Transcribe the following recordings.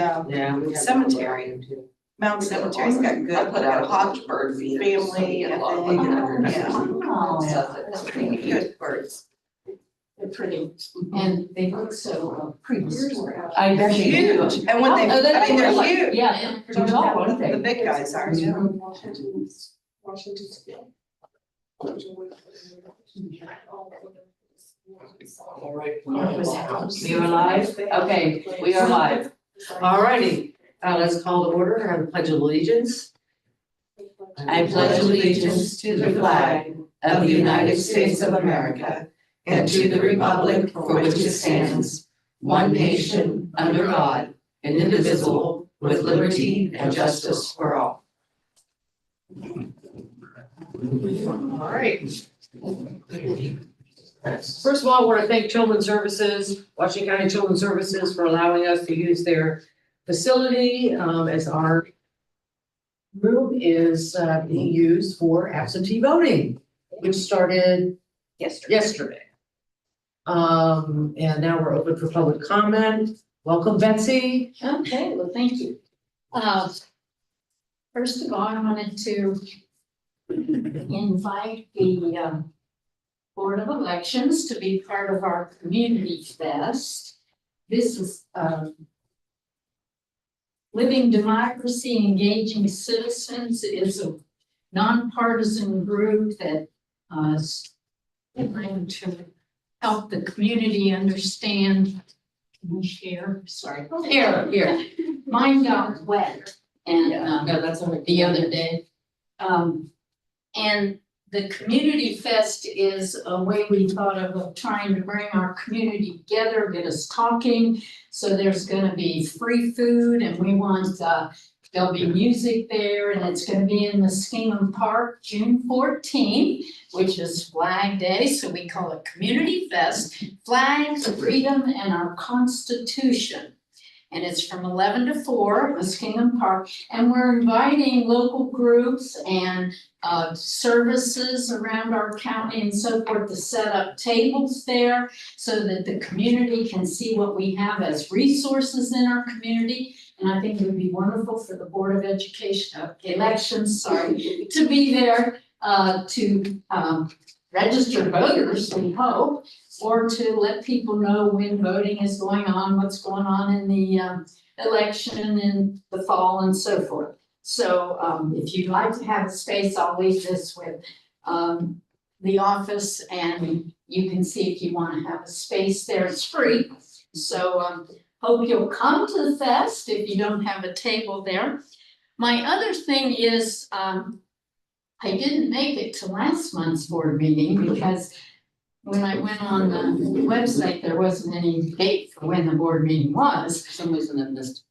Yeah, we have cemetery. Mount Cemetery's got good. I put out Hodgebird feeders. Family, A I lot of think. like Yeah. stuff that's pretty good. Good birds. They're pretty, and they look so prehistoric. I bet you do. Huge. And when they, I mean, they're huge. Yeah, they're tall, aren't they? The big guys are. All right. We are live? Okay, we are live. All righty, let's call to order and have the pledge of allegiance. I pledge allegiance to the flag of the United States of America and to the republic for which it stands, one nation, under God, indivisible, with liberty and justice for all. All right. First of all, I want to thank Children's Services, Washington County Children's Services, for allowing us to use their facility as our room is being used for absentee voting, which started yesterday. And now we're open for public comment. Welcome, Betsy. Okay, well, thank you. First of all, I wanted to invite the Board of Elections to be part of our Community Fest. This is Living Democracy, Engaging Citizens. It is a nonpartisan group that is trying to help the community understand. Can we share? Sorry. Here. Mine got wet and No, that's all right. the other day. And the Community Fest is a way we thought of trying to bring our community together, get us talking. So there's gonna be free food and we want, there'll be music there and it's gonna be in the Skingham Park, June 14th, which is Flag Day, so we call it Community Fest, Flags, Freedom, and our Constitution. And it's from 11 to 4 at Skingham Park. And we're inviting local groups and services around our county and so forth to set up tables there so that the community can see what we have as resources in our community. And I think it would be wonderful for the Board of Elections, to be there to register voters, we hope, or to let people know when voting is going on, what's going on in the election in the fall and so forth. So if you'd like to have a space, I'll leave this with the office and you can see if you want to have a space there. It's free. So hope you'll come to the fest if you don't have a table there. My other thing is I didn't make it to last month's board meeting because when I went on the website, there wasn't any date for when the board meeting was. For some reason it missed.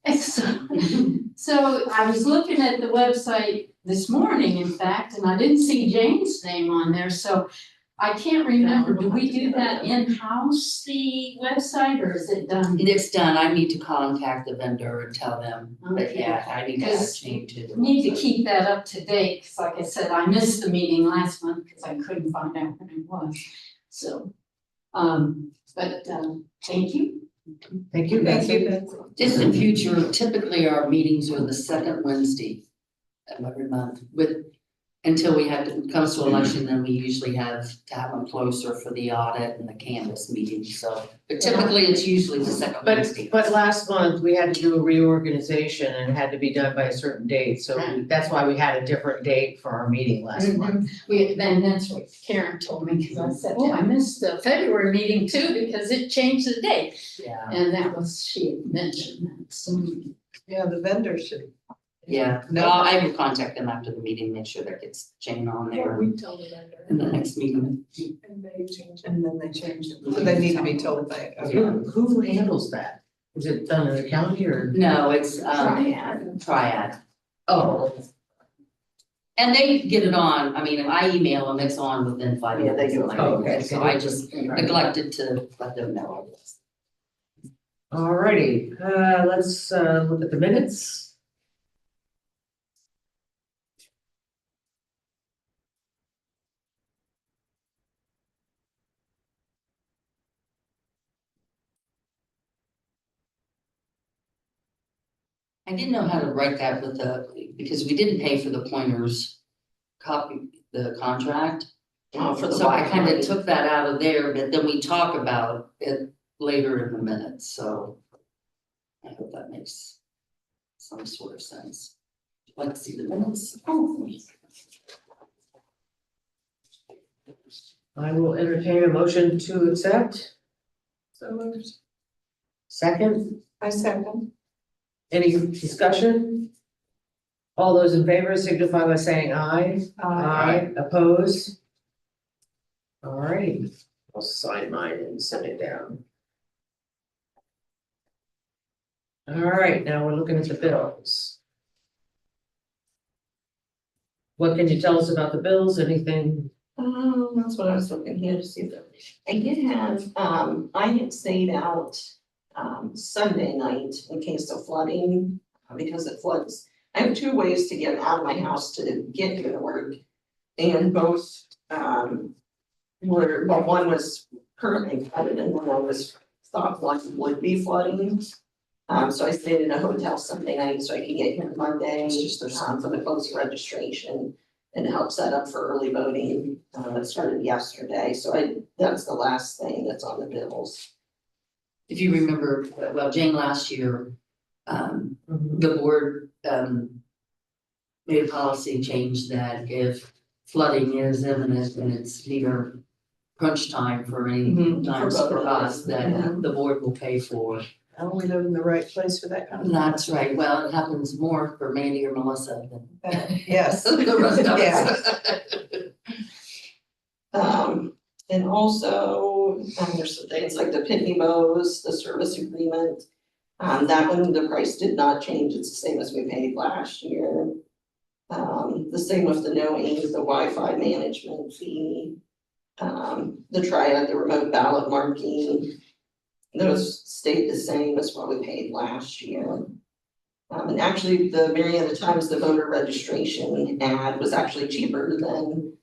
So I was looking at the website this morning, in fact, and I didn't see Jane's name on there, so I can't remember. Do we do that in-house, the website, or is it done? It's done. I need to contact the vendor and tell them, but Okay. yeah, I need to Because change it. Need to keep that up to date, because like I said, I missed the meeting last month because I couldn't find out when it was. So, thank you. Thank you, Thank Betsy. you. Just in future, typically our meetings are the second Wednesday of every month until we have to, comes to election, then we usually have to have them closer for the audit and the canvas meeting, so. But typically, it's usually the second Wednesday. But last month, we had to do a reorganization and it had to be done by a certain date, so that's why we had a different date for our meeting last month. Then that's what Karen told me, because I said, oh, I missed the February meeting too, because it changed the date. Yeah, And that was, she had mentioned that, so. Yeah, the vendor should. yeah. No. No, I will contact them after the meeting, make sure that gets Jane on there told the vendor. in the next meeting. And then they change it. So they need to be told by. Who handles that? Is it done in the county or? No, it's Triad. Triad. Oh, And they get it on, I mean, if I email them, it's on within 5 minutes. Yeah, they do it. Oh, okay. So I just neglected to let them know. alrighty, let's look at the minutes. I didn't know how to write that with because we didn't pay for the pointers the contract. For the So I kind Wi-Fi. of took that out of there, but then we talk about it later in the minutes, so I hope that makes some sort of sense. Let's see the minutes. I will entertain a motion to accept. So moved. Second, I second. any discussion? All those in favor signify by saying aye. Opposed? All right, I'll sign mine and send it down. All right, now we're looking at the bills. What can you tell us about the bills? Anything? That's what I was looking here to see if I did have, I had stayed out, Sunday night in case of flooding, because it floods. I have two ways to get out of my house to get here to work. And both, one was currently flooded and one I was thought one would be flooding. So I stayed in a hotel Sunday night so I could get here Monday, for the close registration. And help set up for early voting, that started yesterday, so that's the last thing that's on the bills. If you remember, well, Jane, last year, the board made a policy change that if flooding is imminent and it's near crunch time for any times for us, that the board will pay for. Oh, we live in the right place for that kind of. That's right, well, it happens more for Mandy or Melissa than Yes. the rest of us. And also, there's some things like the Pitney Bowes, the service agreement. That one, the price did not change, it's the same as we paid last year. The same with the no aid, the Wi-Fi management fee. The triad, the remote ballot marking. Those stayed the same as what we paid last year. And actually, the Marietta Times, the voter registration ad was actually cheaper than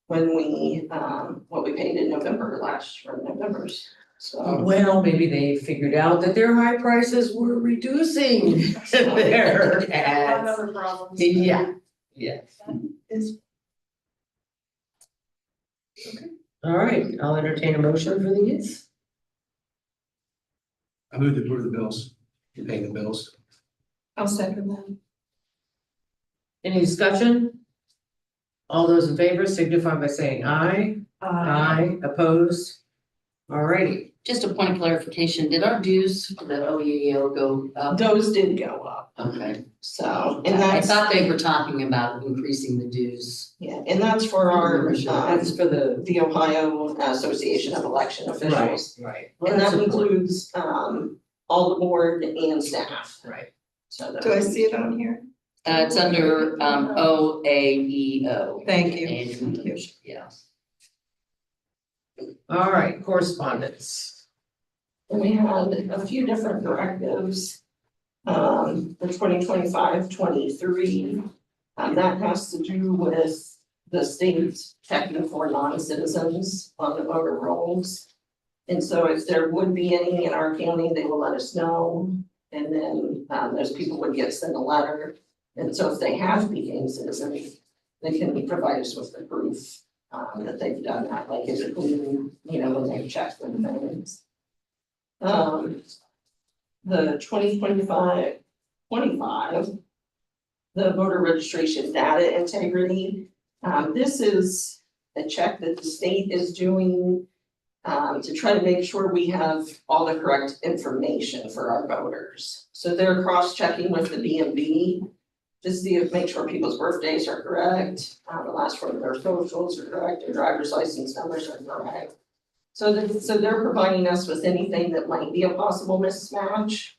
when we, what we paid in November November's. So, Well, maybe they figured out that their high prices were reducing their ads. other problems. Yeah, Is, all right, I'll entertain a motion for these. I moved to approve the bills, you're paying the bills. I'll second that. Any discussion? All those in favor signify by saying aye. Aye, opposed? All righty, Just a point of clarification, did our dues for the OEO go up? Those did go up, Okay, so, and I that's, thought they were talking about increasing the dues. yeah, and that's for our, that's for the Ohio Association of Election Officials. right. And that includes, all the board and staff, Right. so. Do I see it on here? It's under OAEO. Thank you. Annual, yeah. All right, correspondence. And we had a few different directives. The 2025-23, that has to do with the state checking for non-citizens on the voter rolls. And so if there would be any in our county, they will let us know. And then those people would get sent a letter. And so if they have become citizens, they can provide us with the proof that they've done that, like is it clean, when they've checked the things. The 2025, the voter registration data integrity. This is a check that the state is doing to try to make sure we have all the correct information for our voters. So they're cross-checking with the BMV to see if, make sure people's birthdays are correct, the last four of their socials are correct, their driver's license numbers are correct. So they're providing us with anything that might be a possible mismatch.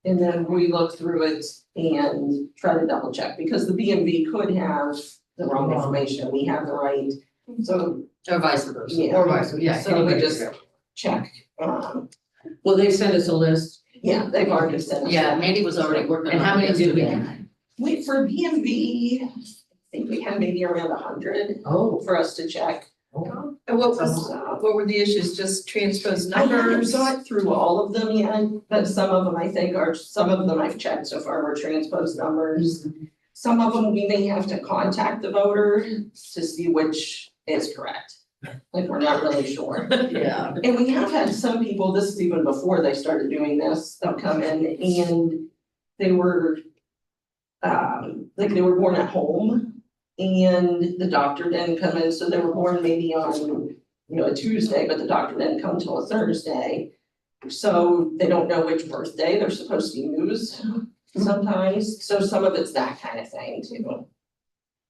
And then we look through it and try to double check, because the BMV could have the wrong information, we have the right, so. Or vice versa. Yeah. Or vice, yeah. So we anybody just can. check, Well, they sent us a list. yeah, they've already sent us. Yeah, Mandy was already working on it. And how many did we yesterday. have? Wait, for BMV, I think we had maybe around 100 Oh. for us to check. And what So- what were the issues, just transposed I haven't numbers? got through all of them yet, but some of them I think are, some of them I've checked so far were transposed numbers. Some of them we may have to contact the voter to see which is correct. Like, we're not really sure. Yeah. And we have had some people, this is even before they started doing this, they'll come in and they were like they were born at home and the doctor didn't come in, so they were born maybe on, a Tuesday, but the doctor didn't come till a Thursday. So they don't know which birthday they're supposed to use sometimes, so some of it's that kind of thing too.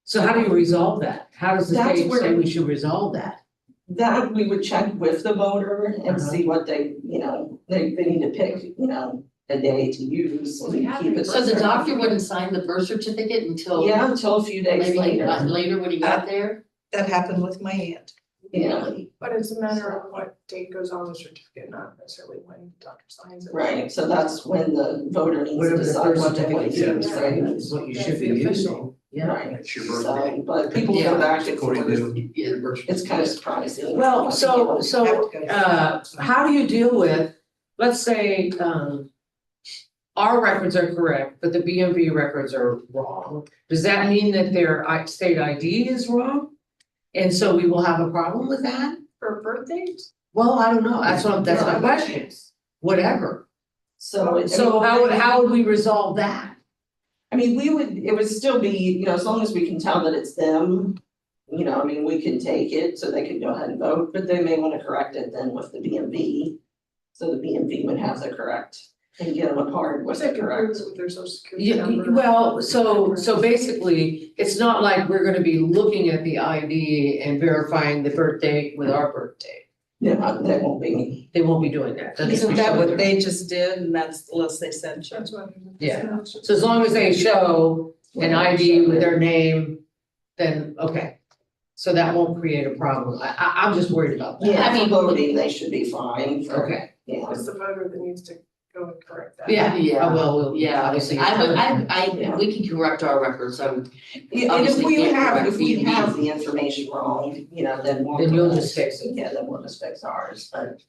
So how do you resolve that? How does the That's state say where- we should resolve that? That we would check with the voter and Uh-huh. see what they need to pick, a day to use and keep it. So the doctor wouldn't sign the birth certificate until Yeah, until a few days maybe later. later when he got there? That happened with my aunt. Yeah, But it's a matter of what date goes on the certificate, not necessarily when the doctor signs it. right, so that's when the voter needs to Whatever the decide birth what they want to certificate use, says, right? is what you should be That's the official. using. Yeah. Right, It's your birthday. so, but people Yeah. go back and According forth, to your birth it's kind of surprising. Well, so how do you deal with, let's say, our records are correct, but the BMV records are wrong. Does that mean that their state ID is wrong? And so we will have a problem with that? For birthdays? Well, I don't know, that's my question, whatever. So. So how would we resolve that? I mean, it would still be, as long as we can tell that it's them, we can take it, so they can go ahead and vote, but they may wanna correct it then with the BMV. So the BMV would have the correct and get them a card with What's the that correct. with their social security Yeah, number? well, so basically, it's not like we're gonna be looking at the ID and verifying the birth date with our birthday. Yeah, they won't be. They won't be doing that. That's Isn't for that sure. what they just did and that's the list they sent you? That's what. Yeah. So as long as they show an ID with their name, then, okay. So that won't create a problem. I'm just worried about that. Yeah, I for mean, voting, they should be fine for, okay, yeah. It's the voter that needs to go and correct that. yeah, Yeah. we'll Yeah, obviously. I would, Yeah. we can correct our records, so Yeah, and Obviously can't correct if we BMV. have the information wrong, then we'll. Then you'll just fix it. Yeah, then we'll just fix ours, but.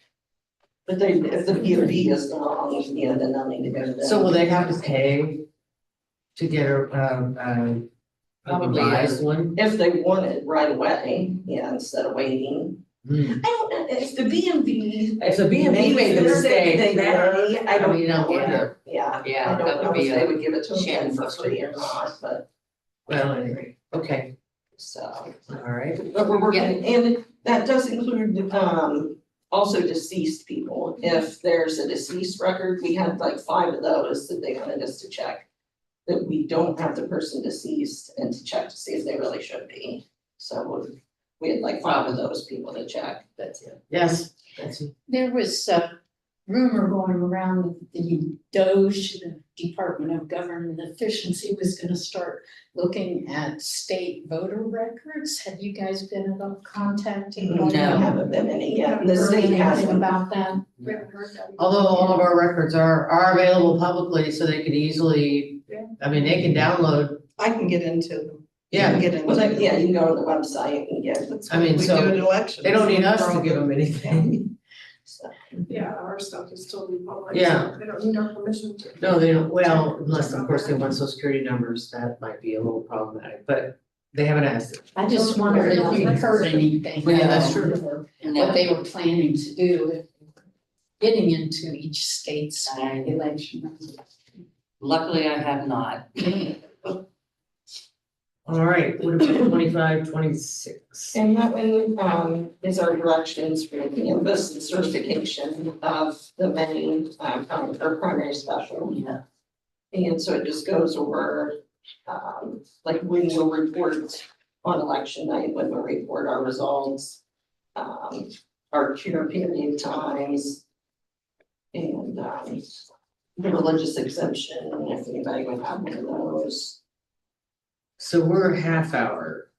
But if the BMV is wrong, then they'll need to go to them. So will they have to pay to get a Probably, revised one? If they want it right away, instead of waiting. Hmm. I don't know, if the BMV. If the BMV made the mistake, They that, may, I don't mean, I know, wonder. yeah, Yeah, I that don't would know be if they a would give it to shame them for for free or not, but, Well, anyway, okay, so. all right. But we're working, and that does include, also deceased people. If there's a deceased record, we had like 5 of those that they wanted us to check. That we don't have the person deceased and to check to see if they really should be. So we had like 5 of those people to check. That's it. Yes, that's it. There was a rumor going around that the DOJ, the Department of Government Efficiency, was gonna start looking at state voter records. Have you guys been in contact? We haven't been any yet, the Heard state anything hasn't. about that? We haven't heard that. Although all of our records are available publicly, so they could easily, Yeah. I mean, they can download, I can get into them. yeah, Get into Well, them. you can go on the website and get. I mean, We so do an election. they don't need us to give them anything. So, Yeah, our stuff is totally public. Yeah. So they don't need our permission to. No, they don't, well, unless of course they want social security numbers, that might be a little problematic, but they haven't asked it. I just wondered if you heard anything. Well, yeah, that's true. or What they were planning to do, getting into each state's election. luckily I have not. All right, what about 25, 26? And that one, is our directions for canvas and certification of the main, or primary special. Yeah. And so it just goes over, like when we'll report on election night, when we report our results, our cure period times. And, the religious exemption, if anybody would have one of those. So we're a half hour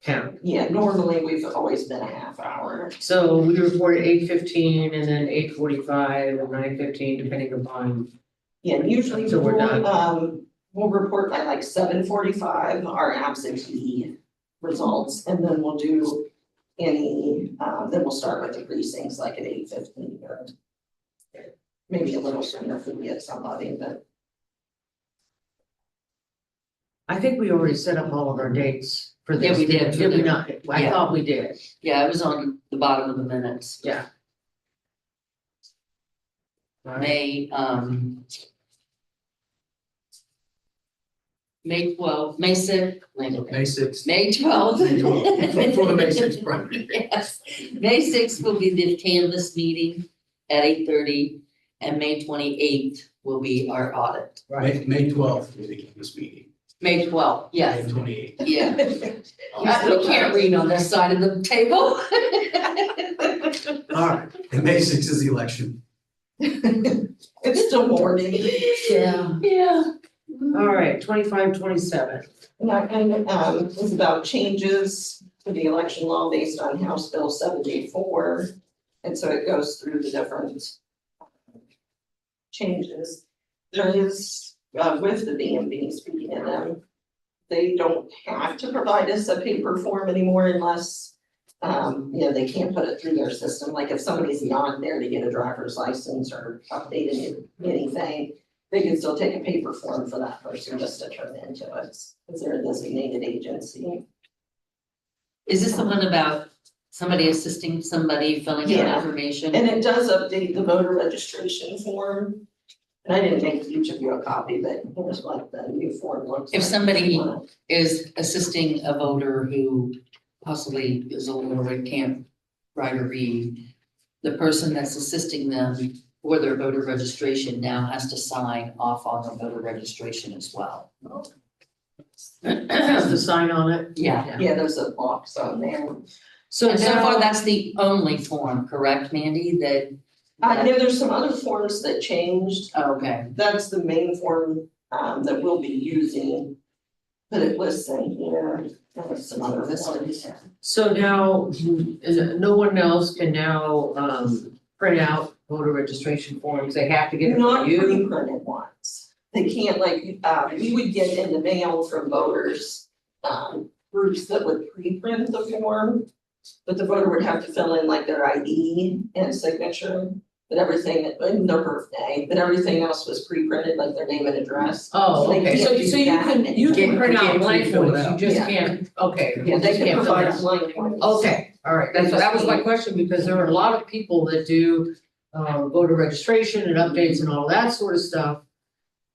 count. Yeah, normally we've always been a half hour. So we report at 8:15 and then 8:45 and 9:15, depending upon, Yeah, usually So we're we'll report by like 7:45 our absentee results, and then we'll do any, then we'll start with the precincts like at 8:15 or maybe a little sooner if we get somebody, but I think we already set up all of our dates for this. Yeah, we did. Did we not? I Yeah. thought we did. Yeah, it was on the bottom of the minutes. Yeah. All right. May 12th, May 6th, May sixth. May 12th. May 12th, for the May 6th primary. Yes, May 6th will be the canvas meeting at 8:30, and May 28th will be our audit. May 12th, we begin this meeting. May 12th, yes, May 28th. yeah. We can't read on this side of the table. All right. And May 6th is the election. it's still morning. Yeah. Yeah. All right, 25, 27. And that kind of, is about changes to the election law based on House Bill 74. And so it goes through the different changes. There is, with the DMV, speaking of them, they don't have to provide us a paper form anymore unless, they can't put it through their system. Like if somebody's not there to get a driver's license or updated anything, they can still take a paper form for that person just to turn into us, because they're a designated agency. Is this the one about somebody assisting somebody filling Yeah. out information? And it does update the voter registration form. And I didn't make each of you a copy, but here's what the new form looks like. If somebody is assisting a voter who possibly is older and can't write or read, the person that's assisting them for their voter registration now has to sign off on the voter registration as well. Has to sign on it? Yeah. Yeah, there's a box on there. So And so far, now, that's the only form, correct, Mandy, that, I know there's some other forms that changed. okay, That's the main form, that we'll be using. But it lists in here, there's some other forms. so now, is it, no one else can now, print out voter registration forms? They have to get it Not from you? pre-printed ones. They can't like, we would get in the mail from voters, groups that would pre-print the form. But the voter would have to fill in like their ID and signature, but everything, and their birthday, but everything else was pre-printed, like their name and address. Oh, So they okay, can't so do you that. can, you can Can't- print out can't blank fill it ones, you out. just Yeah. can't, okay. Yeah, you they just can can't fill provide it out. blank ones. Okay, all right, that was my question, because there are a lot of people that do, voter registration and updates and all that sort of stuff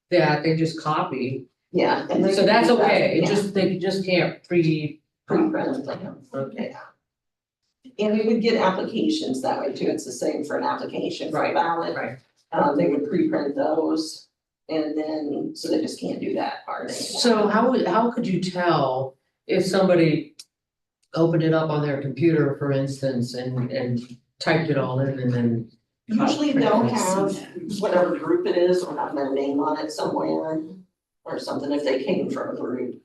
that they just copy, Yeah. And they so can that's do that, okay, it yeah. just, they just can't Pre-printed them. Okay. And we would get applications that way too, it's the same for an application for a Right, ballot. right. They would pre-print those, and then, so they just can't do that part anymore. So how could you tell if somebody opened it up on their computer, for instance, and typed it all in and then? Usually they'll have whatever group it is, or have their name on it somewhere, or something, if they came from a group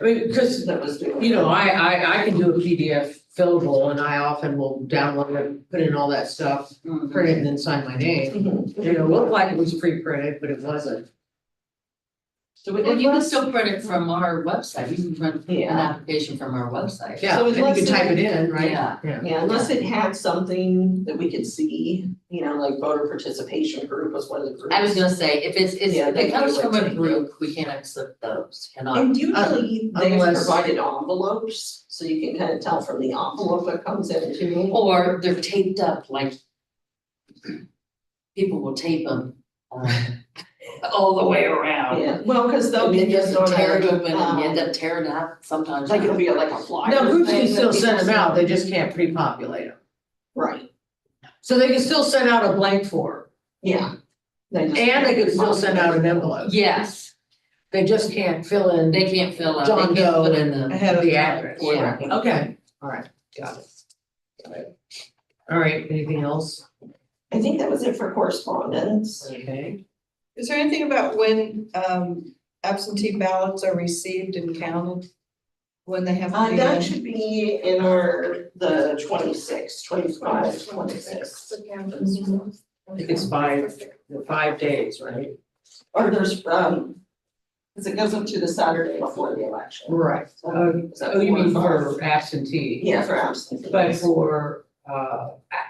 I mean, because, that was doing. you know, I can do a PDF fillable and I often will download it, put in all that stuff, Mhm. print it and then sign my name. Mhm. You know, it looked like it was pre-printed, but it wasn't. So Well, you can still print it from our website, you can print an Yeah. application from our website. Yeah, So and you unless can type it- it in, right? Yeah. Yeah, unless it had something that we could see, like voter participation group was one of the groups. I was gonna say, if Yeah, if they it comes do it from a too. group, we can't accept those, cannot. And usually they've unless- provided envelopes, so you can kind of tell from the envelope that comes in too. Or they're taped up, like people will tape them all the way around. Yeah, well, cause they'll And you be just just on tear it a, open and you end up tearing it out sometimes. like it'll be like a flyer. No, groups can thing still that send people them out, send. they just can't pre-populate them. Right, So they can still send out a blank form, yeah. and they can still send out an envelope. Yes, They just can't fill in they can't fill out, John they can't put Doe in the, Ahead of the time. address. Yeah. Okay, all right, got it. All right, anything else? I think that was it for correspondence. Okay. Is there anything about when absentee ballots are received and counted? When they have to be That in? should be in the 26, 25, 26. I think it's 5 days, right? Or there's, Because it goes up to the Saturday before the election. Right. So, is that Oh, you mean 4 or 5? for absentee? Yeah, for absentee. But for,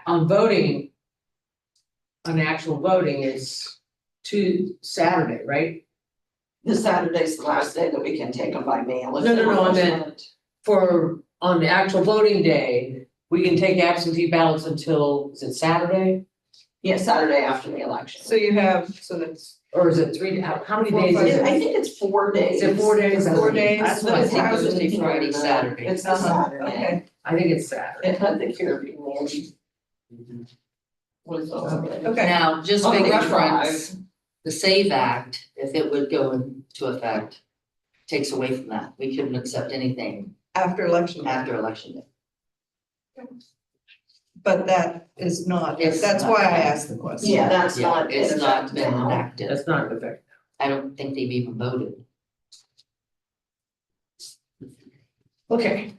on voting, on actual voting is Saturday, right? The Saturday's the last day that we can take them by mail. If No, no, they no, I were meant- sent. For, on the actual voting day, we can take absentee ballots until, is it Saturday? Yeah, Saturday after the election. So you have, so that's, Or is it 3, how many 4, days 5, is I it? think it's 4 days. Is it 4 days? 4 days? That's what I But think, it's Thursday, housing Friday, here, Saturday. It's the Saturday. okay. I think it's Saturday. It had the Caribbean. Was Okay. Now, just On for page reference, the SAVE Act, if it would go into effect, takes away from that. We couldn't accept anything After election day, after election day. but that is not, It's that's not. why I asked the question. Yeah, that's Yeah, not in it's not effect been now. enacted. That's not in effect. I don't think they've even voted. Okay.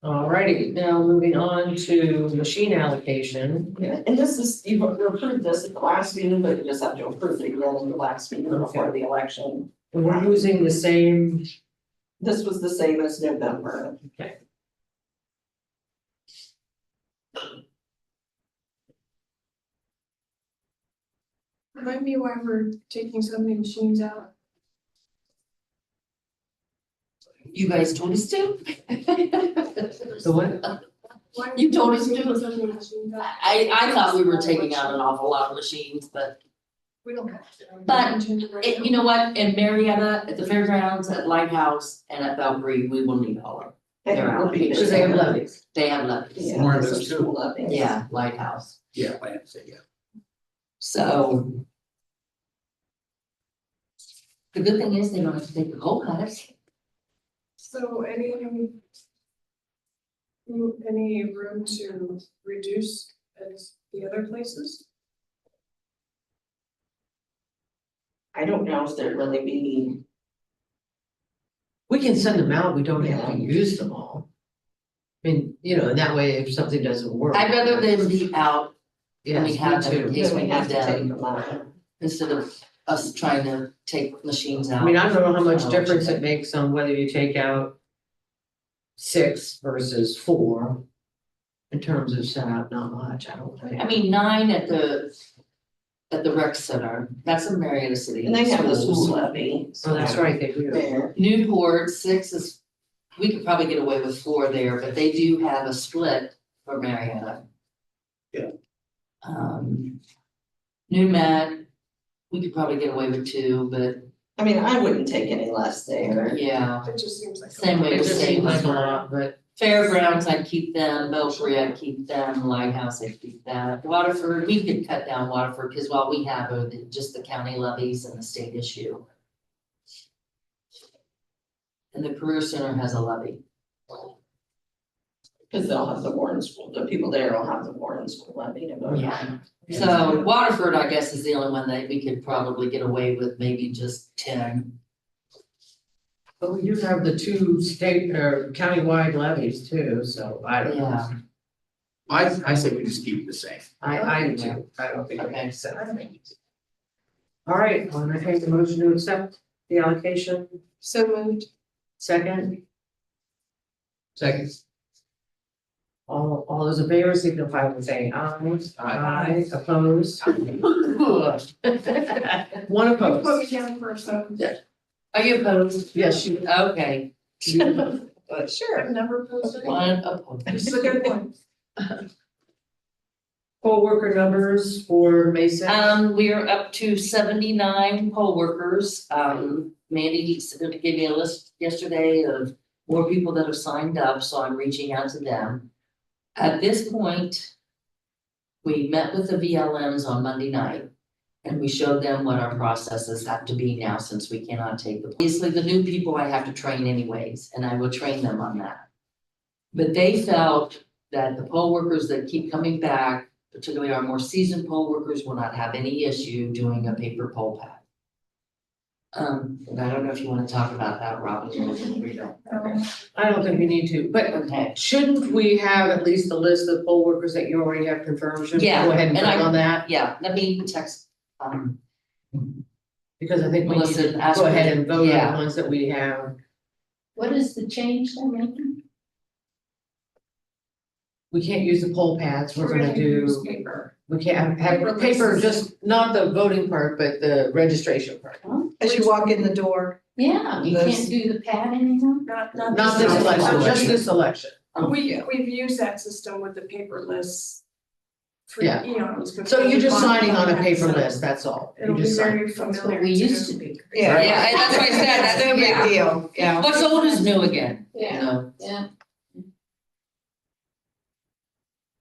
Alrighty, now moving on to machine allocation. Yeah, and this is, you approved this at the last meeting, but you just have to approve it again in the last meeting before the election. And we're using the same, This was the same as November. Remind me why we're taking so many machines out. You guys told us to? the what? Why are You we told us to. taking so many machines out? I thought we were taking out an awful lot of machines, but We don't have to. But you know what, in Marietta, at the fairgrounds, at Lighthouse, and at Belgrade, we will need all of them. I think we'll be Because they have levies. They have levies. Yeah, More of some those too. school levies. Yeah, Lighthouse, Yeah, I have to say, yeah. so. The good thing is they don't have to take the coal cutters. So any room to reduce as the other places? I don't know if there'd really be, We can send them out, we don't have to Yeah. use them all. I mean, you know, and that way if something doesn't work. I'd rather them be out Yes, we have me them in too. case then we we have need to take them, them out. instead of us trying to take machines out. I mean, I don't know how much Oh, difference okay. it makes on whether you take out 6 versus 4. In terms of setup, not much, I don't think. I mean, 9 at the rec center, that's in Marietta City. And they have the Schools. school levy. Oh, that's right, they do. There. Newport, 6 is, we could probably get away with 4 there, but they do have a split for Marietta. Yeah. New Med, we could probably get away with 2, but I mean, I wouldn't take any less there. yeah, It just seems like. same way It with just seems like a St. lot, but Fairgrounds, I'd keep them, Belfry, I'd keep them, Lighthouse, I'd keep that. Waterford, we could cut down Waterford, because while we have just the county levies and the state issue. And the Career Center has a levy. Cause they'll have the Warren School, the people there will have the Warren School levy to vote. Yeah. So Waterford, I guess, is the only one that we could probably get away with, maybe just 10. but we do have the 2 state or countywide levies too, so I don't know. Yeah, I say we just keep it the same. I do too, I don't think it Okay. makes sense. All right, I'm gonna take the motion to accept the allocation, So moved. second. Second. All those in favor, signify by saying aye. Aye, opposed. One You put opposed. me down for a second. are you opposed? Yes, you, Okay, Sure. I've never posted. one opposed. This is a good one. poll worker numbers for May 6th. We are up to 79 poll workers. Mandy gave me a list yesterday of more people that have signed up, so I'm reaching out to them. At this point, we met with the VLMs on Monday night, and we showed them what our processes have to be now, since we cannot take the. Obviously, the new people I have to train anyways, and I will train them on that. But they felt that the poll workers that keep coming back, particularly our more seasoned poll workers, will not have any issue doing a paper poll pad. And I don't know if you wanna talk about that, Robin. I don't think we need to, but Okay, shouldn't we have at least a list of poll workers that you already have confirmed? Shouldn't we Yeah, go ahead and and click I- on that? yeah, let me text, Because I think we need Melissa, to ask go her ahead to- and vote on yeah. the ones that we have. What is the change they're making? We can't use the poll pads, we're gonna use do, paper. we can't have Paperless. paper, just not the voting part, but the registration part. As you walk in the door. Yeah, you Those- can't do the pad anymore? Not Not this election, just this election. We've used that system with the paperless for Yeah. eons. but So you're just on signing on a that, paper so list, that's all. You It'll be just sign. very That's familiar what we used to be. Yeah. Yeah, and that's why I said, that's No big deal, yeah. What's old is new again, you Yeah, know? yeah.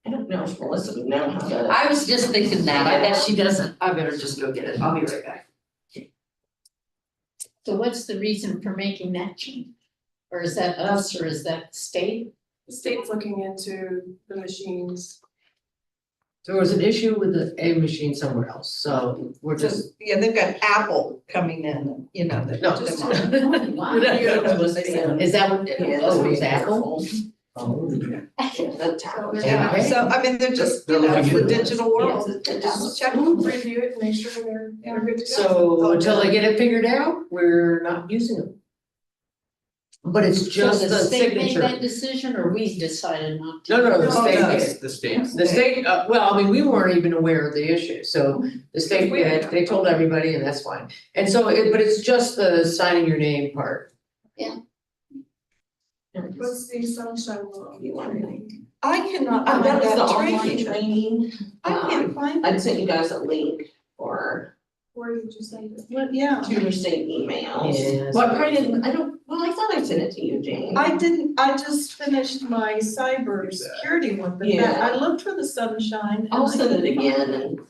I don't know if Melissa would know how to. I was just thinking that, I bet she doesn't, I better just go get it, I'll be right back. So what's the reason for making that change? Or is that us or is that the state? The state's looking into the machines. There was an issue with the A machine somewhere else, so we're just. Yeah, they've got Apple coming in, you know, that. No. just- Wow. Is that what, Yeah, oh, be it's Apple? careful. Oh. The tablet. Yeah, so I mean, they're just, you know, it's the digital world. Just check Review it, make sure they're good to go. So until they get it figured out, we're not using them. But it's just So the state made that signature. decision or we decided not to? No, no, the No, state no. did. The state. The state, well, I mean, we weren't even aware of the issue, so the state did, they told everybody and that's fine. And so but it's just the signing your name part. What's the sunshine law? You want anything? I cannot Oh, find that was the that online training. training. I can't find I'd it. sent you guys a link for Where did you send it? Yeah, to your state emails. Yes. Well, I probably didn't, I thought I sent it to you, Jane. I didn't, I just finished my cyber security one, but Yeah. that, I looked for the sunshine. and I'll I send it couldn't again find and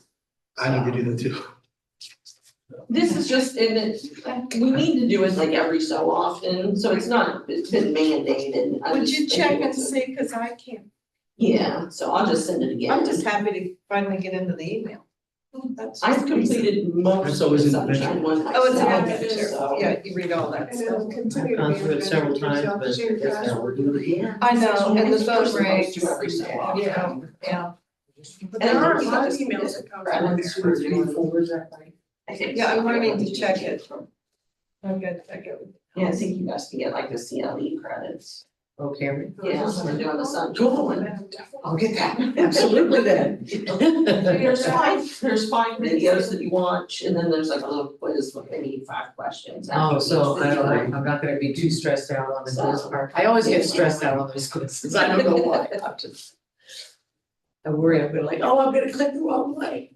I need to do that too. this is just, and it's, we need to do it like every so often, so it's not, it's been mandated. I Would just you think check and it's a- see, cause I can't, Yeah, so I'll just send it again. I'm just happy to finally get into the email. That's just I've completed most That's of always the in the sunshine one. Oh, it's Yeah, in it is. So- Yeah, you read all that And stuff. it'll continue to Gone be. through it several times, but Change your it's password. Yeah. I know, and the It's phone supposed rings. to every so often. Yeah. But there are a lot of emails that come from One, there. two, three, four. Is that right? I think Yeah, so. I'm learning to check it. I'm good, I get it. Yeah, I think you guys can get like the CLE credits. Oh, Cameron? Yeah, so we're doing the sunshine Cool. one. I'll get that, absolutely then. There's five videos that you watch, and then there's like a little quiz with maybe 5 questions. Oh, after so each I don't, video. I'm not gonna be too stressed out on the quiz part. I always get stressed out on those quizzes, I don't know why, I'm just. I worry, I'm gonna like, oh, I'm gonna click the wrong way.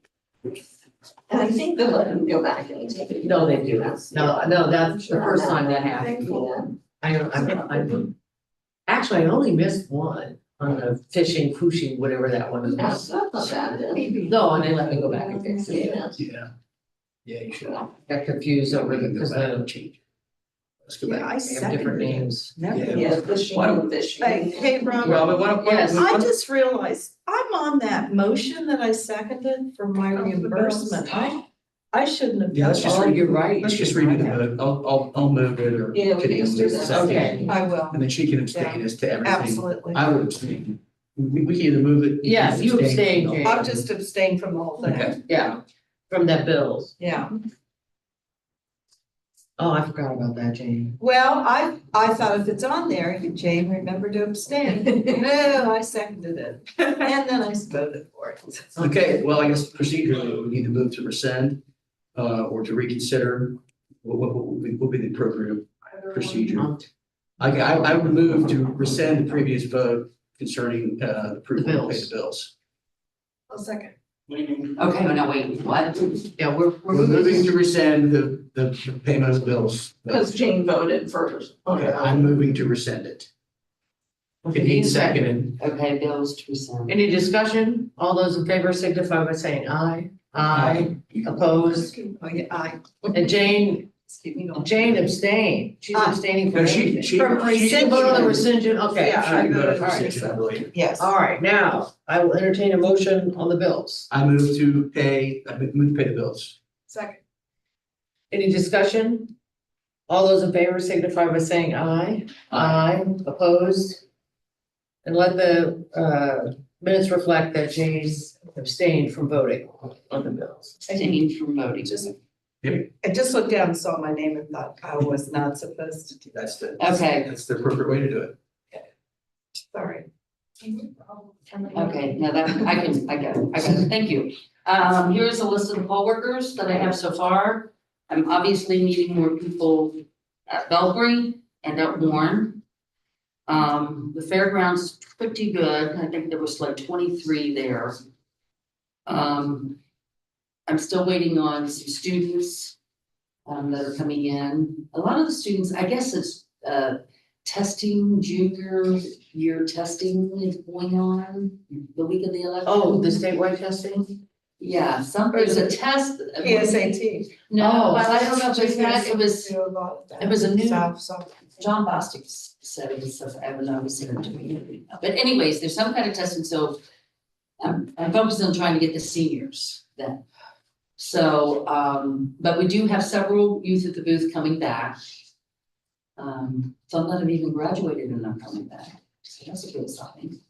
And I think they'll let them go back and take it. No, they do, no, that's the first time that happened. Yeah. I'm, actually, I only missed one on the fishing, whatever that one That's was. not bad then. No, and they let me go back and fix it. Yeah. Yeah. Yeah, you should. Got confused over the, because the, Change. Let's go Yeah, back. I they have seconded different it. names. Yeah. Yeah, fishing, fishing. Hey, Robert. Well, but what? Yes. I just realized I'm on that motion that I seconded for my Oh, for the reimbursement. I shouldn't have Yeah, done let's just Oh, that. you're right. Let's just redo the vote. I'll move it or. Yeah, we Kitty can will do move it. that. Okay. I will, And then she can abstain as to everything. absolutely. I would abstain. We can either move it. Yes, you abstain, Jane. I'll just abstain from the whole thing, Okay. Yeah, from that bills. yeah. Oh, I forgot about that, Jane. Well, I thought if it's on there, Jane, remember to abstain. No, I seconded it, and then I voted for it. Okay, well, I guess procedurally, we need to move to rescind, or to reconsider. What will be the appropriate Either one. procedure? I would move to rescind the previous vote concerning, approval to pay the bills. I'll second. Okay, no, wait, what? Yeah, we're We're moving to rescind the payment of the bills. Because Jane voted first. Okay, I'm moving to rescind it. It needs seconded. Okay, bills to rescind. Any discussion? All those in favor signify by saying aye. Aye. Opposed? Oh, yeah, And Jane keep me going. abstained. She's abstaining No, from she, anything. she. From She can vote on the rescission, okay. Yeah, She I can vote voted for for rescission, I believe. Yes. All right, now, I will entertain a motion on the bills. I move to pay the bills. Second. Any discussion? All those in favor signify by saying aye. Aye. Opposed? And let the minutes reflect that Jane abstained from voting on the bills. Abstain from voting. I just looked down and saw my name and thought I was not supposed to do that. Okay. That's the appropriate way to do it. Sorry. Okay, now that, I got it, thank you. Here's a list of the poll workers that I have so far. I'm obviously meeting more people at Belgrade and at Warren. The fairgrounds is pretty good, I think there was like 23 there. I'm still waiting on some students that are coming in. A lot of the students, I guess it's testing, junior year testing is going on the week of the election. Oh, the statewide testing? Yeah, there's a test. PSAT. No, Oh. well, I don't know if it's that, it was, it was a new- South. John Bostic said it was stuff, I don't know, he sent it to me. But anyways, there's some kind of testing, so I'm focused on trying to get the seniors then. So, but we do have several youth at the booth coming back. Some that have even graduated and are coming back, so that's a good sign.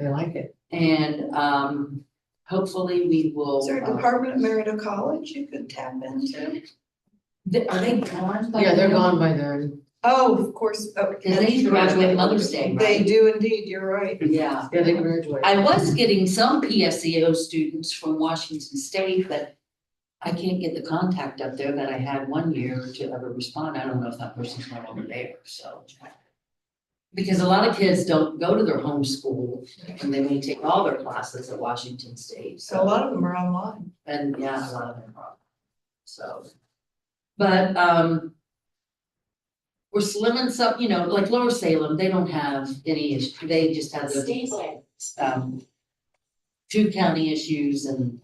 I like it. And, hopefully we will. Is there a Department of Merida College you could tap into? Are they gone? by Yeah, they're now? gone by then. Oh, of course. Oh, Because they graduate Mother's Day, right? They do indeed, you're right. Yeah. Yeah, they graduated. I was getting some PSEO students from Washington State, but I can't get the contact up there that I had one year to ever respond. I don't know if that person's no longer there, so. Because a lot of kids don't go to their home school and they may take all their classes at Washington State, So a lot of them are online. and yeah, a lot of them are. So. But, we're slimming some, you know, like Lower Salem, they don't have any issue, they just have the. Two county issues and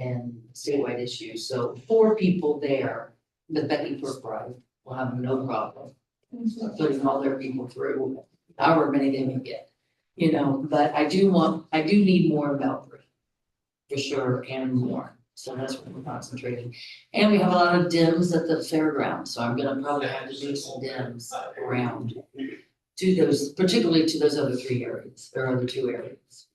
statewide issues, so 4 people there, with Becky Kirkbride will have no problem. Putting all their people through, however many they may get, you know, but I do need more in Belgrade. For sure, and more, so that's what we're concentrating. And we have a lot of dims at the fairgrounds, so I'm gonna probably have to do some dims around. To those, particularly to those other 3 areas, or other 2 areas.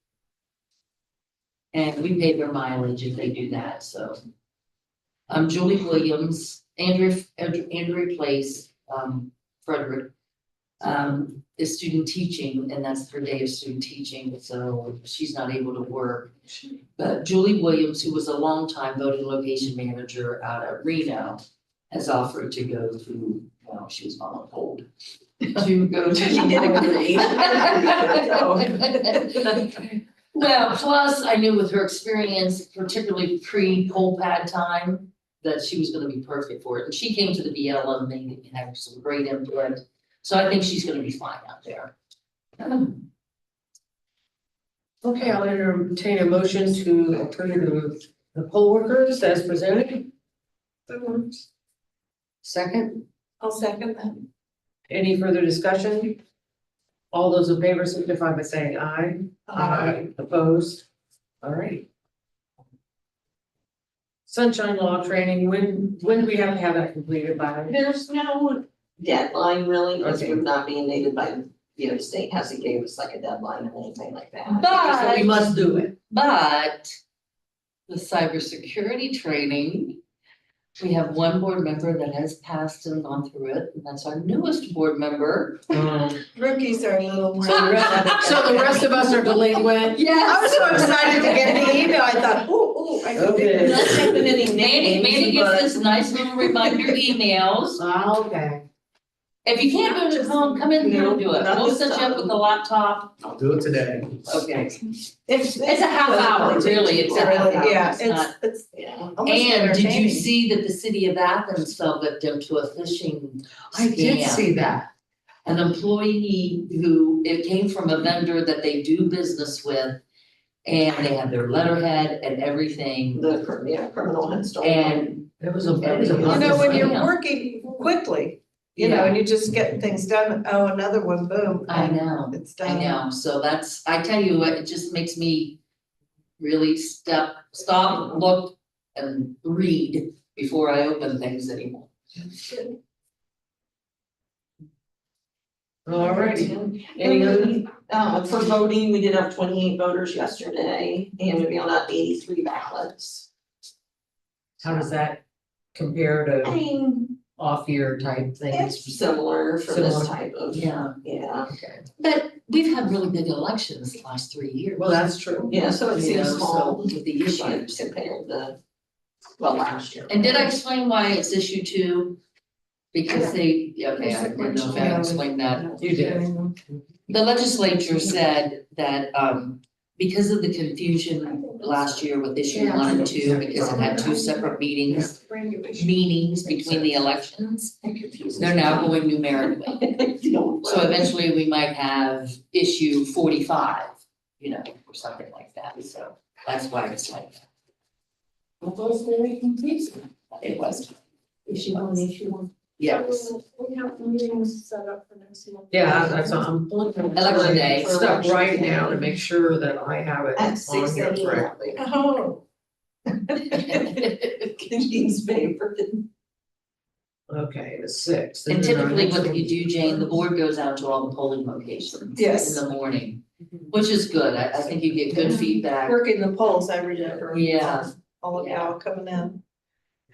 And we pay their mileage if they do that, so. Julie Williams, Andrea Place, Frederick. Is student teaching, and that's her day of student teaching, so she's not able to work. But Julie Williams, who was a longtime voting location manager out at Reno, has offered to go to, well, she was on hold. To go to. Well, plus I knew with her experience, particularly pre-poll pad time, that she was gonna be perfect for it. And she came to the BLM meeting and had some great input. So I think she's gonna be fine out there. Okay, I'll entertain a motion to approve the poll workers as presented. Second, I'll second that. any further discussion? All those in favor signify by saying aye. Opposed? All right. Sunshine law training, when do we have to have that completed by? There's no deadline really, because Okay. we're not mandated by, the state hasn't gave us like a deadline or anything like that. So we But, must do it. the cybersecurity training, we have one board member that has passed and gone through it, and that's our newest board member. Rookies are a little more. So the rest of us are delinquent? I was so excited to get the email, I thought, ooh, I could do Okay. this. Not taking any Mandy names, gets but this nice little reminder emails. Okay. If you can't do it at home, come in here and do it. No, not We'll this set you up time. with the laptop. I'll do it today. Okay. it's It's a half hour, really. It's a half hour. Yeah, It's not- it's Yeah. almost And did you entertaining. see that the city of Athens fell victim to a phishing I did scam? see that. An employee who, it came from a vendor that they do business with, and they had their letterhead and everything, The criminal had stolen. and It was a. You know, when you're Yeah. working quickly, you know, and you just get things done, oh, another one, boom. I know, It's I done. know, so that's, I tell you what, it just makes me really stop, look, and read before I open things anymore. All righty. Any other? For voting, we did have 28 voters yesterday, and we mailed out 83 ballots. How does that comparative I mean, off-year type things? it's similar for this Similar. type of, Yeah, yeah, Okay, but we've had really big elections the last 3 years. well, that's true. yeah, so it You know, seems small so with the issues. compared to, well, last year. And did I explain why it's issue 2? Because they, okay, I don't know if I explained that. You did. The legislature said that, because of the confusion last year with issue 1 and 2, because it had 2 separate meetings between the elections, they're now going numerically. So eventually we might have issue 45, you know, or something like that, so that's why it's like that. It was very confusing. It was. Issue 1, issue 1. Yes. We have meetings set up for next month. Yeah, that's, I'm looking at Election day. stuff right now to make sure that I have it At on 6 here correct. a.m. Oh. Denise favorite. Okay, the 6th. And typically what you do, Jane, the board goes out to all the polling locations. Yes. In the morning, which is good. I think you get good feedback. Working the polls, I remember. Yeah. All of y'all coming in.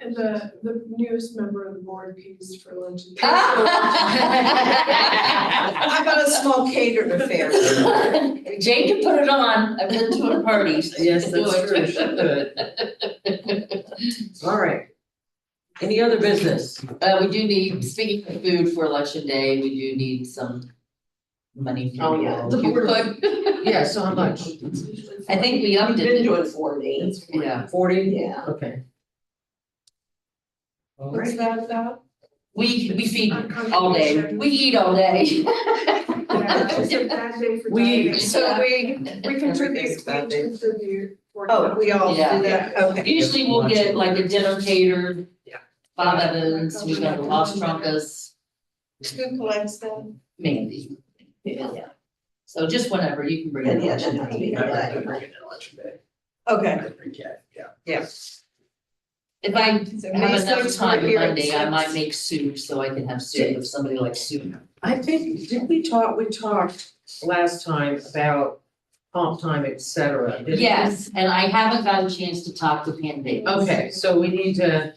And the newest member of the board pays for lunch. and- I got a small catered affair. Jane can put it on. I've been to her parties. Yes, Do that's true, it. she could. All right. Any other business? We do need, speaking of food for election day, we do need some money. from Oh, you yeah. all. The You board- could- Yeah, so how much? I think we upped We've been it. doing 40. Yeah, 40? Yeah. Okay. All What's right. that about? we feed all day. We eat all day. Yeah, it's a bad day for We- dieting. So we Contribute, Everything's bad day. contribute. Oh, we all do Yeah. that, okay. Usually we'll get like a dinner catered. Yeah. Bob Evans, we got Los Truncas, Who collects them? Mandy. Yeah. So just whenever you can bring And it. yeah, then have to be. I could bring it in election day. Okay. I could bring it, yeah. If I So have May enough 6th, time we're here at Monday, I 6. might make soup so I can have soup if somebody likes soup. I think, did we talked last time about comp time, et cetera. didn't we? Yes, and I haven't got a chance to talk to Pam Davis. Okay, so we need to,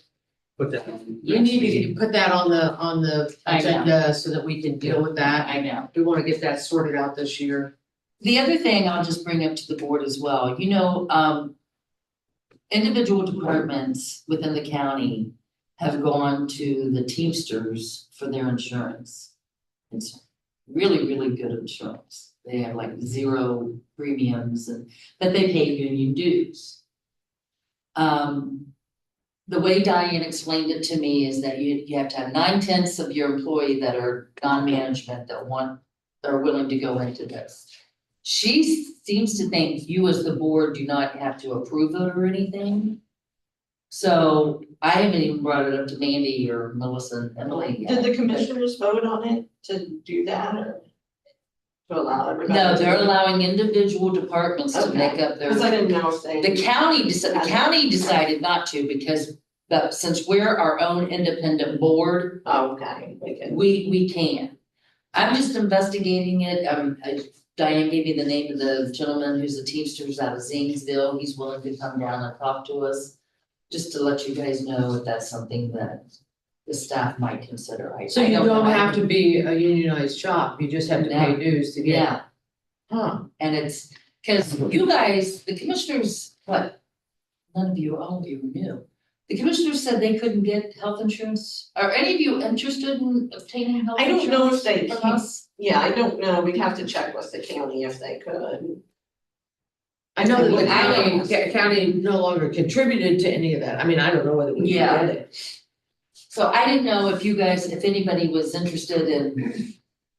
Put that on. you need to put that on the I know. agenda so that we can deal with that. I know. We wanna get that sorted out this year. The other thing I'll just bring up to the board as well, you know, individual departments within the county have gone to the Teamsters for their insurance. It's really, really good insurance. They have like 0 premiums and, but they pay union dues. The way Diane explained it to me is that you have to have 9/10 of your employee that are non-management that are willing to go into this. She seems to think you as the board do not have to approve it or anything. So I haven't even brought it up to Mandy or Melissa and Emily yet. Did the commissioners vote on it to do that or? To allow everybody? No, to- they're allowing individual departments to Okay. make up their. Cause I didn't know if they. The county decided not to because, but since we're our own independent board, Oh, okay, we can. we can. I'm just investigating it. Diane gave me the name of the gentleman who's a Teamsters out of Zanesville. He's willing to come down and talk to us. Just to let you guys know if that's something that the staff might consider. So you don't have to be a unionized shop, you just have to pay No. dues to get. Yeah, Huh, and it's, cause you guys, the commissioners, what? None of you, all of you were new. The commissioners said they couldn't get health insurance. Are any of you interested in obtaining health I don't insurance? know if they from can. us? Yeah, I don't know, we'd have to check with the county if they could. I know that the I county no longer contributed to any of that, I mean, I don't know whether we Yeah. can get it. So I didn't know if you guys, if anybody was interested in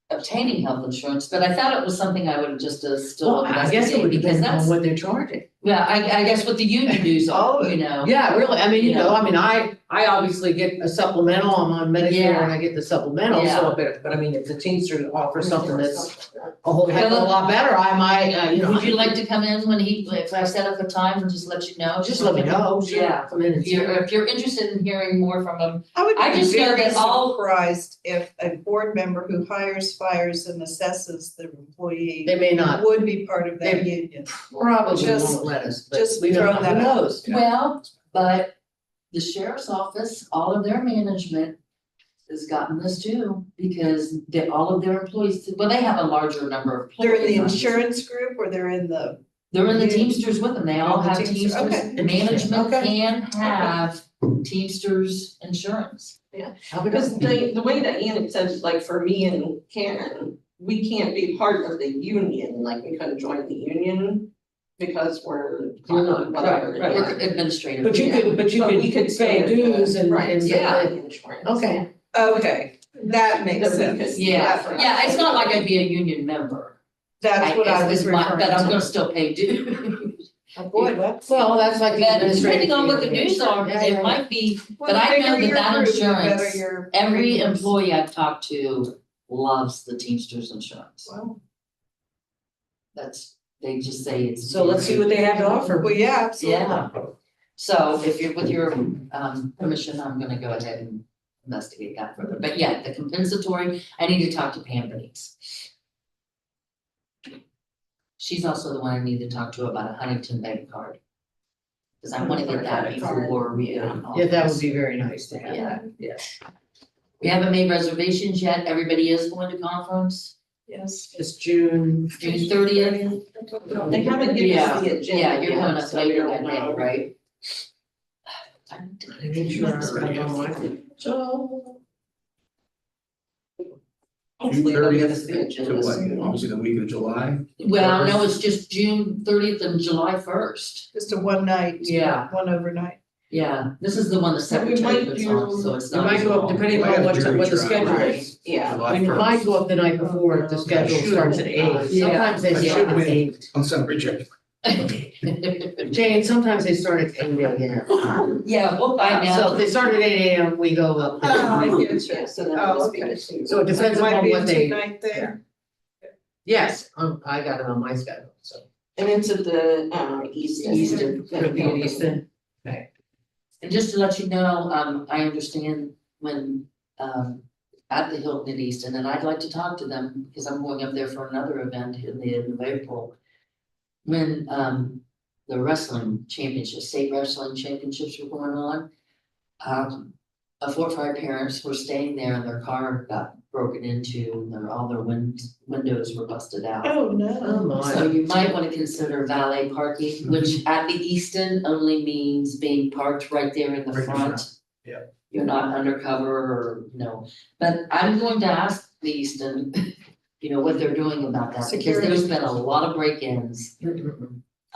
obtaining health insurance, but I thought it was something I would just still Well, I guess it investigate would because depend on that's, what they're charging. well, I guess what the union dues are, you know. Yeah, really, I mean, you know, Yeah. I mean, I obviously get a supplemental, I'm on Medicare Yeah. and I get the supplemental, so, but I mean, if the Teamster offers something that's a whole heck of a lot better, I might, you know. Would you like to come in when if I set up a time and just let you know? Just let me know, sure, Yeah. come in and see. If you're interested in hearing more from them, I would I be just know very that all- surprised if a board member who hires, fires and assesses the employee They may not, would be part of that union. probably Just- won't let us, but just we don't throw know, that who out. knows? well, but the sheriff's office, all of their management has gotten this too, because all of their employees, well, they have a larger number of They're in the employees. insurance group or they're in the, They're in the Yeah. Teamsters with them, they all Oh, the have Teamsters, Teamsters, okay. management Okay. can have Teamsters insurance. Because the way that Ann said, like for me and Karen, we can't be part of the union, like we couldn't join the union because we're You're not, whatever. right, We're administrative. But you could, But we could pay stay dues and, right, and. yeah. insurance. Okay, okay, that makes That we could- sense. Yeah, yeah, it's not like I'd be a union member. That's what I was It's my- referring But I'm to. gonna still pay dues. Boy, that's. well, that's like the But administrative. depending on what the fee. dues are, Yeah, it yeah. might be, Well, but I the know bigger that your that group, the better insurance, your every premiums. employee I've talked to loves the Teamsters insurance. Wow. They just say it's. So let's see what they have to offer. Well, yeah, absolutely. Yeah, so if you're, with your permission, I'm gonna go ahead and investigate that further, but yeah, the compensatory, I need to talk to Pam Benitez. She's also the one I need to talk to about a Huntington Bank card. Cause I wanna get that before we. Yeah, that would be very nice to have. Yeah. Yes. We haven't made reservations yet, everybody is going to conference, Yes. It's June. June 30th. They haven't given us the agenda. Yeah, you're coming yet, up so we later don't that day, know. right? Make sure I'm on my. Hopefully they'll give us the To agenda what, soon. obviously the week of July? Well, no, it's just June 30th and July 1st. Just a one night. Yeah. One overnight. Yeah, this is the one the So we secretary might puts on, so it's It not. might as go up long. depending on what the schedule is. Yeah. We might go up the night before if the schedule starts at 8. Yeah. Sometimes they Yeah. start at 8. On Sunday, check. Jane, sometimes they start at 8 a.m. Yeah, we'll find So out. if they start at 8 a.m., we go up. Yeah, so then Oh, it must be okay. the two. So it depends Might on be a what they, two-night thing. yes, I got it on my schedule, so. And it's at the Easton. Easton. It'll be at Easton. And just to let you know, I understand when, at the Hilton in Easton, and I'd like to talk to them, because I'm going up there for another event in the end of April. When, the wrestling championships, state wrestling championships were going on. A Fort Fry parents were staying there and their car got broken into, and all their windows were busted out. Oh, Oh, no. So my. you might wanna consider valet parking, which at the Easton only means being parked right there in the Right in front. front, yeah. You're not undercover or, but I'm going to ask the Easton, what they're doing about that, because Security. there's been a lot of break-ins. Yeah,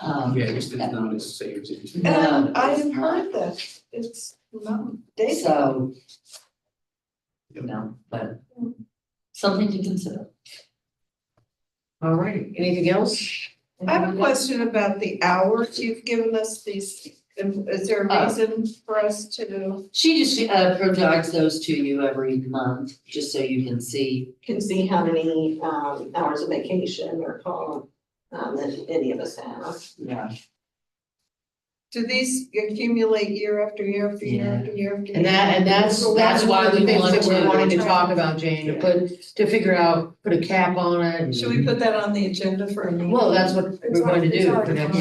it's not as safe as it used to be. No, And I it's have not. heard that it's not days. So. But something to consider. All right, anything else? I have a question about the hours you've given us these, is there a reason for us to? She just provides those to you every month, just so you can see. Can see how many hours of vacation or call that any of us have. Yeah. Do these accumulate year after year after year Yeah. after year after year? And that's why one of the we things wanted that we're to- wanting to talk about, Jane, to figure out, put a cap on it. Should we put that on the agenda for a meeting? Well, that's what we're going to do for next.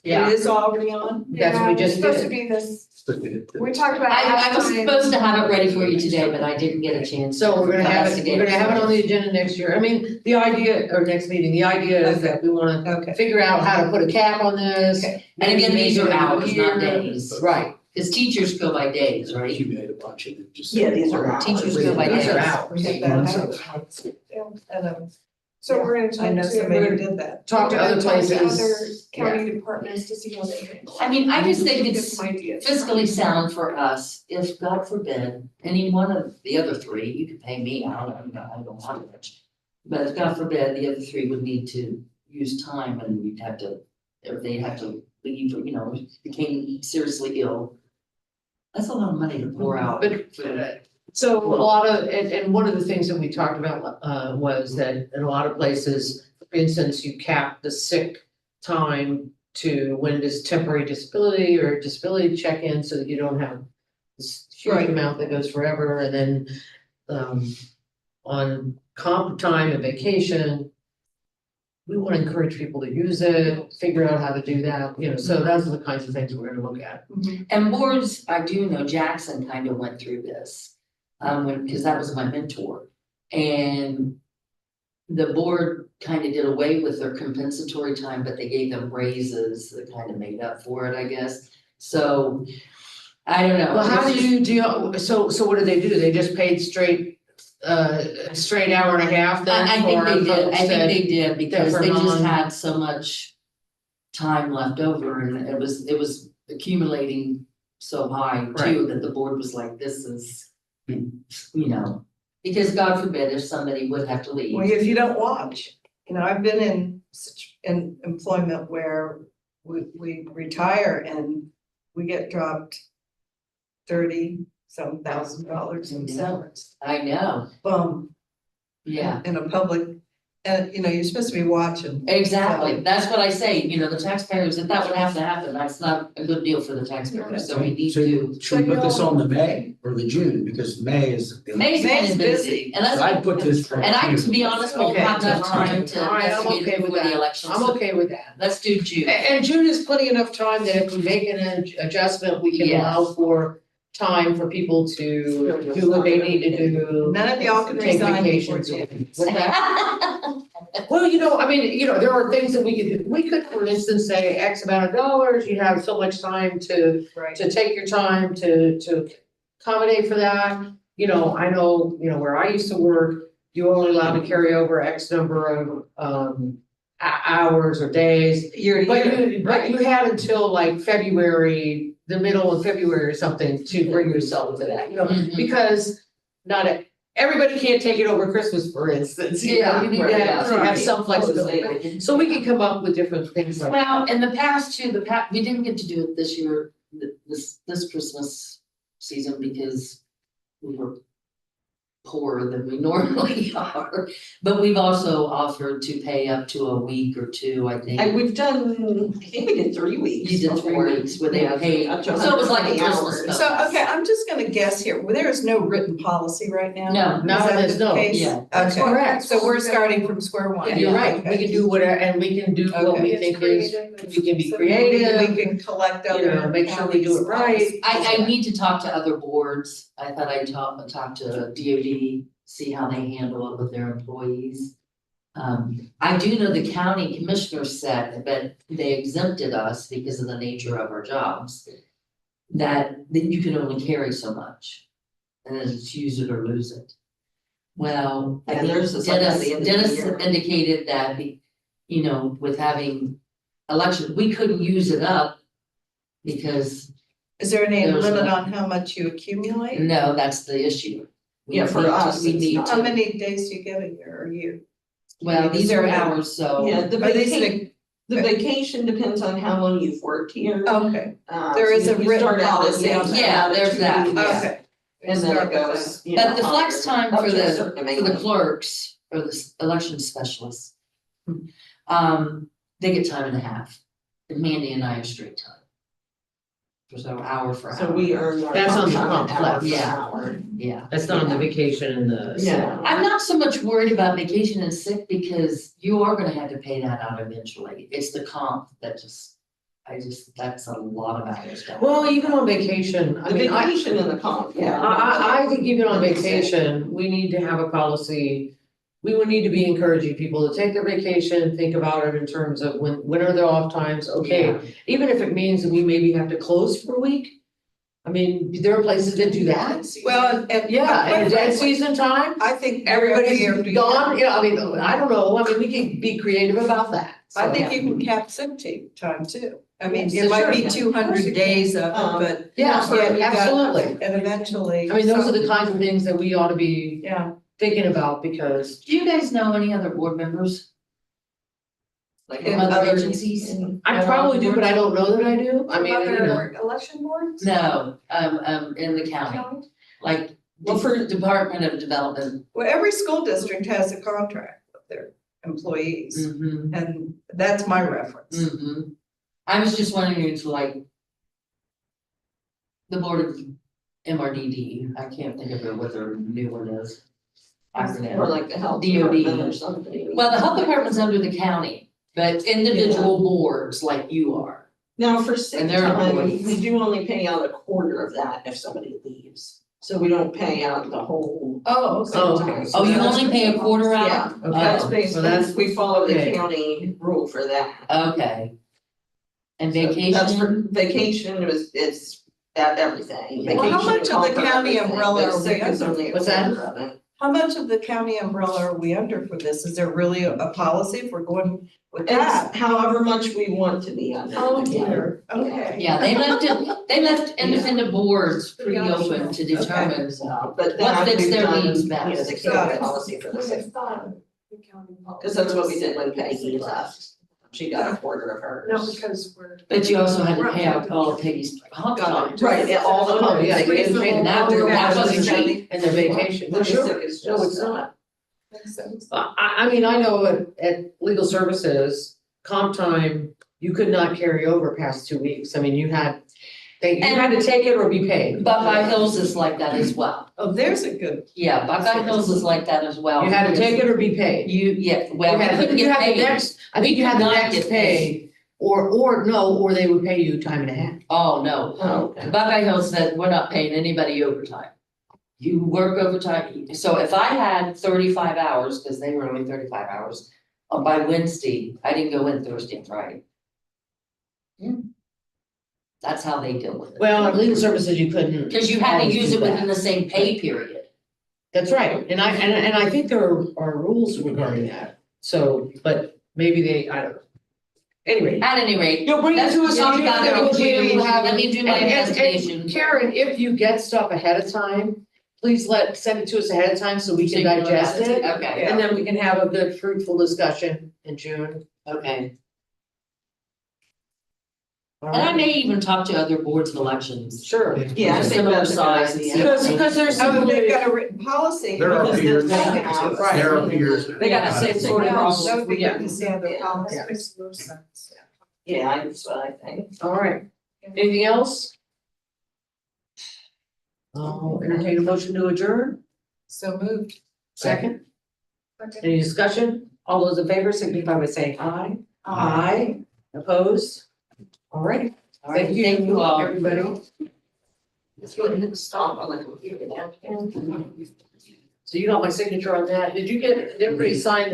Yeah. It is already on? That's what we just It's supposed to did. be this, But it- we talked about. I was last time. supposed to have it ready for you today, but I didn't get a chance. So we're gonna have it, investigate we're gonna have it on the agenda next year. I mean, the idea, or next meeting, the idea is that we wanna Okay. figure out how to put a cap on this. Okay. And again, these are maybe hours, not year. days, Right, because teachers go by days, right? Accumulate a bunch and it just. Yeah, these are hours. Teachers go by these are days. hours. Get that out. Yeah. And, So we're gonna talk I know somebody who to, did that. Talk to other talk to other places. county departments to see how they can. I mean, I just think Get it's some ideas. fiscally sound for us, if God forbid, any one of the other three, you could pay me, I don't want much. But if God forbid, the other three would need to use time and we'd have to, or they'd have to leave, became seriously ill. That's a lot of money to pour out. But, so a lot of, and one of the things that we talked about, was that in a lot of places, for instance, you cap the sick time to when does temporary disability or disability check in, so that you don't have this huge Right. amount that goes forever, and then, on comp time and vacation, we wanna encourage people to use it, figure out how to do that, so those are the kinds of things we're gonna look at. And boards, I do know Jackson kind of went through this, because that was my mentor. And the board kind of did away with their compensatory time, but they gave them raises that kind of made up for it, I guess. So, I don't know. Well, how do you, so what do? They just paid straight hour and a half then I think for they did, folks I think that- they did, because for they just non- had so much time left over, and it was accumulating so high too, that the board was like, this is, because God forbid if somebody would have to leave. Well, if you don't watch, I've been in employment where we retire and we get dropped $30-some thousand in salaries. I know, Boom, yeah. in a public, and you're supposed to be watching. Exactly, that's what I say, the taxpayers, if that would have to happen, that's not a good deal for the taxpayers, so we need So to. should we put this on the May or the June, because May is. May's kind May's of busy, and that's, I put this for. and I, to be honest, won't Okay, have enough time to all right, I'm investigate okay it with before the that. election. I'm so okay with that. Let's do June. And June is plenty enough time that if we make an adjustment, we can Yes. allow for time for people to do what they need to do. None of y'all can Take resign before vacations. June. What's that? Well, there are things that we could do. We could, for instance, say X amount of dollars, you have so much time to Right. take your time to accommodate for that. I know, where I used to work, you're only allowed to carry over X number of hours or days. Year to But year, you had until like February, the middle of February or something to bring yourself to that, Mhm. because everybody can't take it over Christmas, for instance, you need to have some flexibility. So we can come up with different things like that. Well, in the past too, we didn't get to do it this year, this Christmas season, because we were poorer than we normally are. But we've also offered to pay up to a week or two, I think. We've done, I think we did 3 weeks. You did 3 weeks where they Yeah, paid, up to so it was like a 120 Christmas hours. bonus. So, okay, I'm just gonna guess here, there is no written policy right now? No. Is No, that there's the no, case? yeah. That's Okay, correct. so we're starting from square one. Yeah. You're right, we can do whatever, and we can do what we think is, we can be creative, We can collect other. make sure we do it right. I need to talk to other boards. I thought I'd talk to DOD, see how they handle it with their employees. I do know the county commissioner said that they exempted us because of the nature of our jobs. That you can only carry so much, and then it's use it or lose it. Well, I Yeah, think there's this like at Dennis, the end of the Dennis year. indicated that, with having election, we couldn't use it up. Because, Is there any There's limit no- on how much you accumulate? no, that's the issue. We Yeah, for need to- us, We it's need not. How to, many days do you get a year or year? well, Is these there are a- hours, so. Yeah, the Are these vacation depends on how long you've worked here. Okay, Uh, there is so a you written start out at policy on six, that. Yeah, about there's 2 that, weeks, yeah. okay. And then Start it with goes, But the flex time up for to a certain the amount. clerks, or the election specialists. They get time and a half, and Mandy and I are straight time. So hour for hour. So we earn our. That's on the comp time complex. hour for Yeah. hour. Yeah. That's not on the vacation and the. Yeah. I'm not so much worried about vacation and sick, because you are gonna have to pay that out eventually. It's the comp that that's a lot of hours. down. Well, even on vacation, The vacation and the comp, yeah. I think even on vacation, we need to have a policy. We would need to be encouraging people to take their vacation, think about it in terms of when are their off times, okay. Yeah. Even if it means that we maybe have to close for a week. I mean, there are places that do that. Well, and. Yeah, and dead season time, I think everybody's everybody. gone, I don't know, we can be creative about that. I So, think you can cap sick time too. I mean, Yes, it might sure. be 200 days of it, but. Yeah, you got- absolutely. And eventually. I mean, those are so- the kinds of things that we ought to be Yeah, thinking about, because Do you guys know any other board members? Like In from other other- agencies? I probably do, but I don't know that I do, I mean, Election boards? No, in the county, like, Well, for- Department of Development. well, every school district has a contract with their employees, Mm-hmm. and that's my reference. Mm-hmm. I was just wondering if like the board of MRDD, I can't think of what their new one is. Or like the health DOD. department or something. Well, the health department's under the county, but individual boards like you are. Now, for sick And they're time, employees. we do only pay out a quarter of that if somebody leaves. So we don't pay out the whole. Oh, sick Oh, time. okay. So Oh, you that's- only pay a quarter out? Yeah, Okay. that's So basically, that's- we follow the okay. county rule for that. Okay. And That's for vacation? vacation it's at everything. Well, how Vacation much is of the all for county everything, umbrella but are we sick is under? only a What's that? quarter of it. how much of the county umbrella are we under for this? Is there really a policy if we're going with that? It's however much we want to be under. Oh, the county. dear, okay. Yeah, they left independent boards pretty open to determine. So, but What that fits we've their done, needs you know, best. the Got county it. policy for the I sick. thought the county policy. Cause that's what we did when Peggy left. She got a quarter of hers. No, because we're. But you also had to pay out all of Peggy's comp time. Right, yeah, all the. Oh, yeah, you didn't pay That was- that wasn't cheap. And the vacation. The sick is No, just. it's not. Makes sense. I mean, I know at legal services, comp time, you could not carry over past 2 weeks. I mean, you had to take it or be paid. Buckeye Hills is like that as well. Oh, there's a good, Yeah, Buckeye Hills is like that as well. You had to take it or be paid. Yeah, well, You we had- couldn't you get had the paid. next, I think you had the Not next get pay, or they would pay you time and a half. Oh, no. Oh, okay. Buckeye Hills said, we're not paying anybody overtime. You work overtime, so if I had 35 hours, because they were only 35 hours, by Wednesday, I didn't go in Thursday and Friday. That's how they deal with it. Well, at legal services, you couldn't. Because you had to always use do it that. within the same pay period. That's right, and I think there are rules regarding that, so, but maybe I don't know. Anyway, At any rate, you'll bring it let's to us. talk on about it. Tuesday, we'll have Let me do my and- and- investigation. Karen, if you get stuff ahead of time, please send it to us ahead of time so we So can you can look digest at it. Okay, And then we can have a good fruitful discussion in June. okay. All And I right. may even talk to other boards of elections. Sure. Yeah, I think Similar that's a good size and idea. stuff. Because there's oh, some. they've got a written policy. There are because peers. they have- Right. There are peers. They got the same sort of Yeah, problem. that would be Yeah. good to see other Yeah. policies. That makes no sense. Yeah, that's what I think. All right, anything else? I'll entertain a motion to adjourn. So moved. Second, Okay. any discussion? All those in favor signify by saying aye. Aye. Opposed? All right, All right, thank you, thank you all. everybody. It's really stop on the computer now. So you got my signature on that. Did you get, did everybody sign the